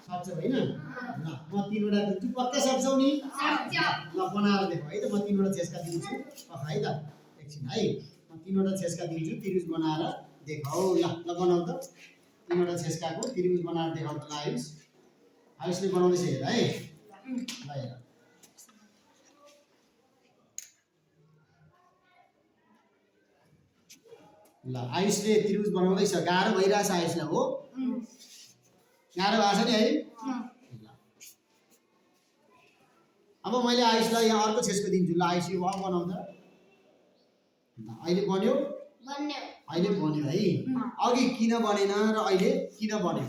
सक्छौ हैन ल म तीनवटा दिन्छु पक्का सक्छौ नि ल बनाएर देखौ है त म तीनवटा छेस्का दिन्छु है त एकछिन है म तीनवटा छेस्का दिन्छु त्रिभुज बनाएर देखाऊ ल ल बनाऊ त तीनवटा छेस्काको त्रिभुज बनाएर देखाऊ त ल आयुषले बनाउँदैछ हेर है ल हेर ल आयुषले त्रिभुज बनाउँदैछ गाह्रो भइरहेछ आयुषलाई हो गाह्रो भएको छ नि है अब मैले आयुषलाई यहाँ अर्को छेस्को दिन्छु ल आयुष यो बनाऊ त अहिले बन्यो अहिले बन्यो है अघि किन बनेन र अहिले किन बन्यो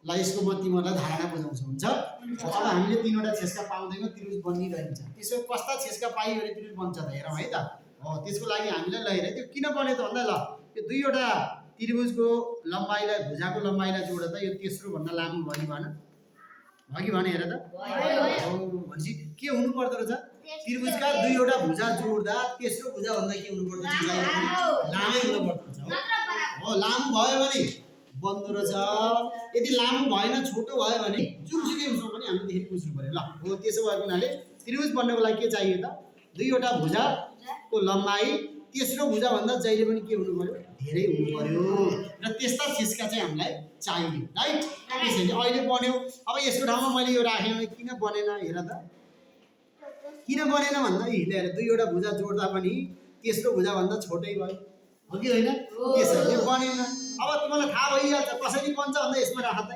ल यसको म तिमीहरूलाई धारणा बुझाउँछु हुन्छ अब हामीले तीनवटा छेस्का पाउँदैनौँ त्रिभुज बनिरहन्छ त्यसो कस्ता छेस्का पाइयो भने त्रिभुज बन्छ त हेरौँ है त हो त्यसको लागि हामीले ल हेर त्यो किन बन्यो त भन्दा ल यो दुईवटा त्रिभुजको लम्बाइलाई भुजाको लम्बाइलाई जोड्दा त यो तेस्रो भन्दा लामो भयो नि भन भयो कि भने हेर त हो भनेपछि के हुनु पर्दो रहेछ त्रिभुजका दुईवटा भुजा जोड्दा तेस्रो भुजा भन्दा के हुनु पर्दो रहेछ लामै हुनु पर्दो रहेछ हो लामो भयो भने बन्दो रहेछ यदि लामो भएन छोटो भयो भने जुनसुकै हुन्छ पनि हामीले धेरै बुझ्नु पर्यो ल हो त्यसो भएको हुनाले त्रिभुज बन्नको लागि के चाहियो त दुईवटा भुजाको लम्बाइ तेस्रो भुजा भन्दा जहिले पनि के हुनु पर्यो धेरै हुनु पर्यो र त्यस्ता छेस्का चाहिँ हामीलाई चाहियो राइट त्यसैले अहिले बन्यो अब यसको ठाउँमा मैले यो राखेँ किन बनेन हेर त किन बनेन भन्दा हेर दुईवटा भुजा जोड्दा पनि तेस्रो भुजा भन्दा छोटै भयो हो कि होइन त्यसैले बनेन अब तिमीलाई थाहा भइहाल्छ कसरी बन्छ भन्दा यसमा राख त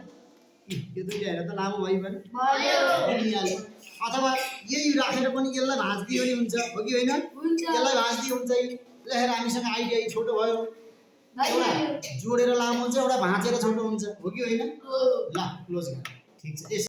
यो दुईटा हेर त लामो भयो भने बनिहाल्यो अथवा यही राखेर पनि यसलाई भाँच्दियो भने हुन्छ हो कि होइन यसलाई भाँच्दियो हुन्छ ल हेर हामीसँग आइडिया छोटो भयो एउटा जोडेर लामो हुन्छ एउटा भाँचेर छोटो हुन्छ हो कि होइन ल क्लोज गर ठिक छ